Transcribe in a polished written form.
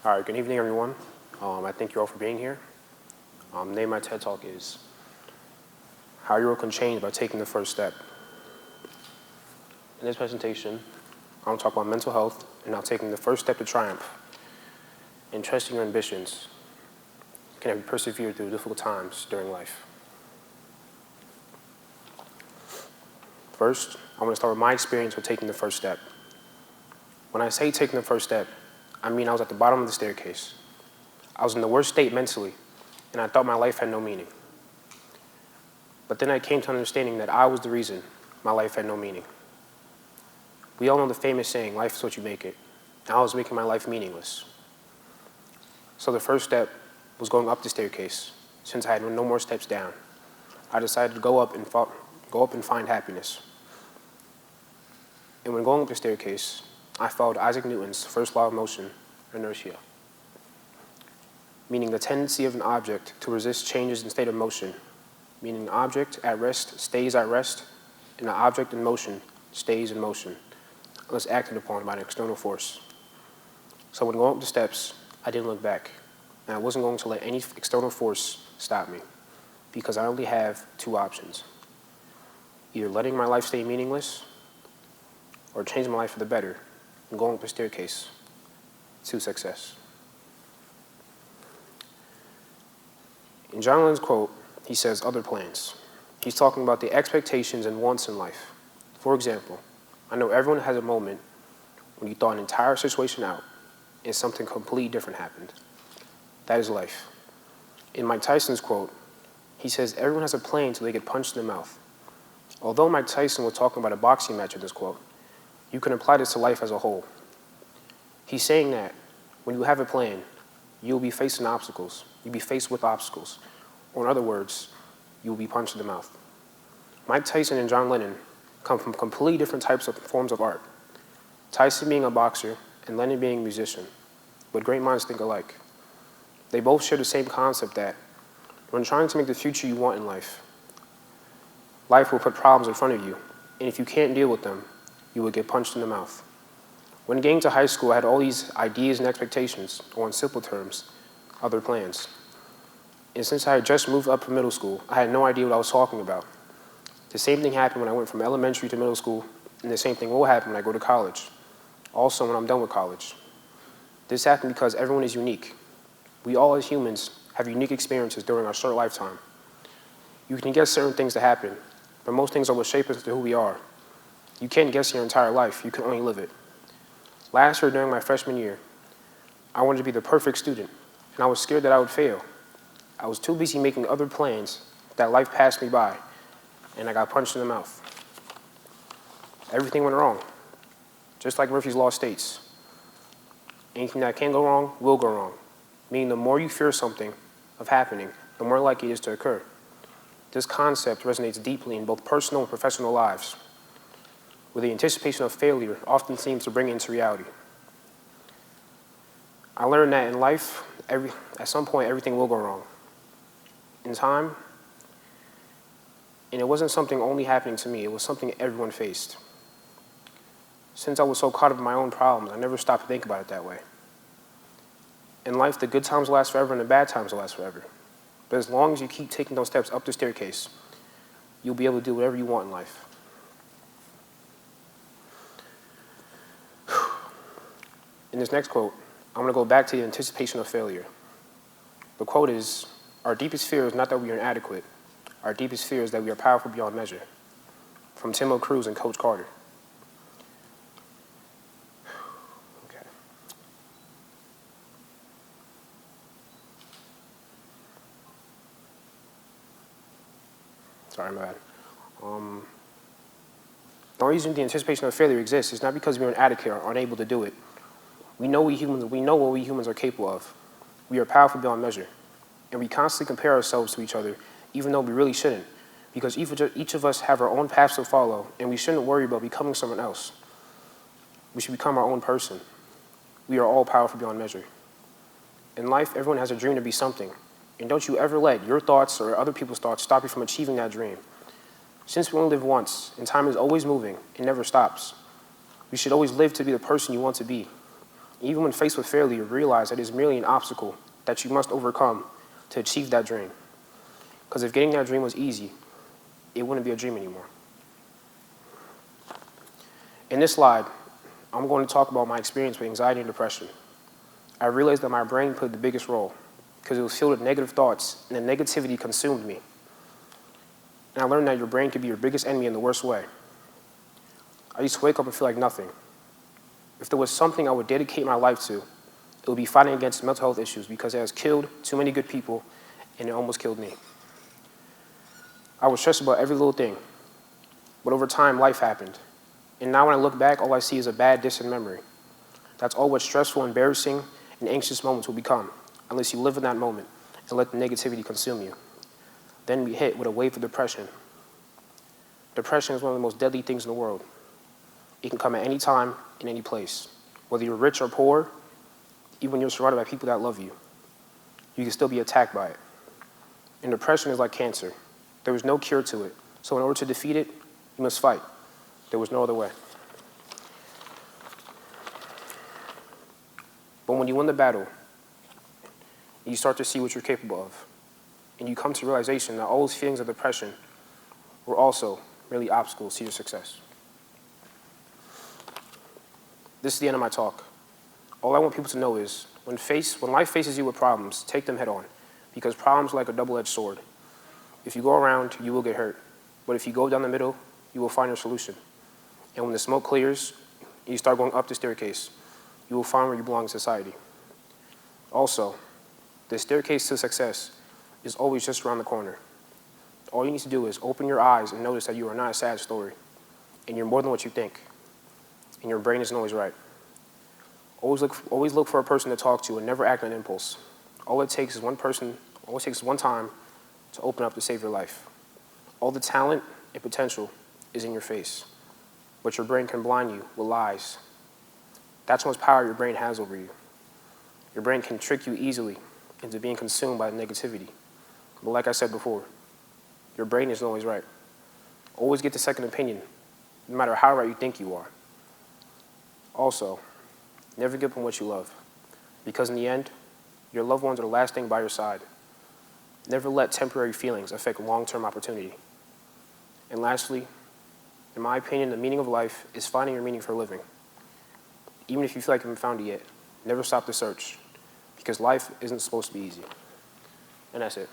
All right, good evening, everyone. I thank you all for being here. The name of my TED Talk is How Your World Can Change by Taking the First Step. In this presentation, I'm going to talk about mental health and how taking the first step to triumph and trusting your ambitions can help you persevere through difficult times during life. First, I want to start with my experience with taking the first step. When I say taking the first step, I mean I was at the bottom of the staircase. I was in the worst state mentally, and I thought my life had no meaning. But then I came to understanding that I was the reason my life had no meaning. We all know the famous saying, life is what you make it. And I was making my life meaningless. So the first step was going up the staircase. Since I had no more steps down, I decided to go up and find happiness. And when going up the staircase, I followed Isaac Newton's first law of motion, inertia, meaning the tendency of an object to resist changes in state of motion, meaning an object at rest stays at rest, and an object in motion stays in motion, unless acted upon by an external force. So when going up the steps, I didn't look back, and I wasn't going to let any external force stop me, because I only have two options: either letting my life stay meaningless, or changing my life for the better, and going up the staircase to success. In John Lennon's quote, he says, other plans. He's talking about the expectations and wants in life. For example, I know everyone has a moment when you thought an entire situation out and something completely different happened. That is life. In Mike Tyson's quote, he says, everyone has a plan until they get punched in the mouth. Although Mike Tyson was talking about a boxing match in this quote, you can apply this to life as a whole. He's saying that when you have a plan, you'll be facing obstacles. You'll be faced with obstacles. Or in other words, you'll be punched in the mouth. Mike Tyson and John Lennon come from completely different types of forms of art. Tyson being a boxer and Lennon being a musician, but great minds think alike. They both share the same concept that when trying to make the future you want in life, life will put problems in front of you, and if you can't deal with them, you will get punched in the mouth. When getting to high school, I had all these ideas and expectations, or in simple terms, other plans. And since I had just moved up from middle school, I had no idea what I was talking about. The same thing happened when I went from elementary to middle school, and the same thing will happen when I go to college. Also when I'm done with college. This happened because everyone is unique. We all as humans have unique experiences during our short lifetime. You can guess certain things to happen, but most things are what shape us to who we are. You can't guess your entire life, you can only live it. Last year during my freshman year, I wanted to be the perfect student, and I was scared that I would fail. I was too busy making other plans that life passed me by, and I got punched in the mouth. Everything went wrong, just like Murphy's Law states. Anything that can go wrong will go wrong, meaning the more you fear something of happening, the more likely it is to occur. This concept resonates deeply in both personal and professional lives, where the anticipation of failure often seems to bring it into reality. I learned that in life, at some point, everything will go wrong. In time, and it wasn't something only happening to me, it was something everyone faced. Since I was so caught up in my own problems, I never stopped to think about it that way. In life, the good times last forever and the bad times will last forever. But as long as you keep taking those steps up the staircase, you'll be able to do whatever you want in life. In this next quote, I'm going to go back to the anticipation of failure. The quote is, our deepest fear is not that we are inadequate. Our deepest fear is that we are powerful beyond measure. From Tim O'Cruise and Coach Carter. Okay. Sorry, my bad. The reason the anticipation of failure exists is not because we are inadequate or unable to do it. We know what we humans are capable of. We are powerful beyond measure. And we constantly compare ourselves to each other, even though we really shouldn't, because each of us have our own paths to follow, and we shouldn't worry about becoming someone else. We should become our own person. We are all powerful beyond measure. In life, everyone has a dream to be something, and don't you ever let your thoughts or other people's thoughts stop you from achieving that dream. Since we only live once, and time is always moving, it never stops, you should always live to be the person you want to be. Even when faced with failure, realize that it is merely an obstacle that you must overcome to achieve that dream. Because if getting that dream was easy, it wouldn't be a dream anymore. In this slide, I'm going to talk about my experience with anxiety and depression. I realized that my brain played the biggest role because it was filled with negative thoughts and the negativity consumed me. And I learned that your brain could be your biggest enemy in the worst way. I used to wake up and feel like nothing. If there was something I would dedicate my life to, it would be fighting against mental health issues because it has killed too many good people and it almost killed me. I was stressed about every little thing, but over time, life happened. And now when I look back, all I see is a bad, distant memory. That's all what stressful, embarrassing, and anxious moments will become, unless you live in that moment and let the negativity consume you. Then we hit with a wave of depression. Depression is one of the most deadly things in the world. It can come at any time, in any place. Whether you're rich or poor, even when you're surrounded by people that love you, you can still be attacked by it. And depression is like cancer. There is no cure to it. So in order to defeat it, you must fight. There was no other way. But when you win the battle, you start to see what you're capable of. And you come to the realization that all those feelings of depression were also merely obstacles to your success. This is the end of my talk. All I want people to know is, when life faces you with problems, take them head on. Because problems are like a double-edged sword. If you go around, you will get hurt. But if you go down the middle, you will find your solution. And when the smoke clears, and you start going up the staircase, you will find where you belong in society. Also, the staircase to success is always just around the corner. All you need to do is open your eyes and notice that you are not a sad story, and you're more than what you think, and your brain isn't always right. Always look for a person to talk to and never act on impulse. All it takes is one time to open up to save your life. All the talent and potential is in your face, but your brain can blind you with lies. That's how much power your brain has over you. Your brain can trick you easily into being consumed by the negativity. But like I said before, your brain isn't always right. Always get the second opinion, no matter how right you think you are. Also, never give up on what you love, because in the end, your loved ones are the last thing by your side. Never let temporary feelings affect long-term opportunity. And lastly, in my opinion, the meaning of life is finding your meaning for a living. Even if you feel like you haven't found it yet, never stop the search, because life isn't supposed to be easy. And that's it.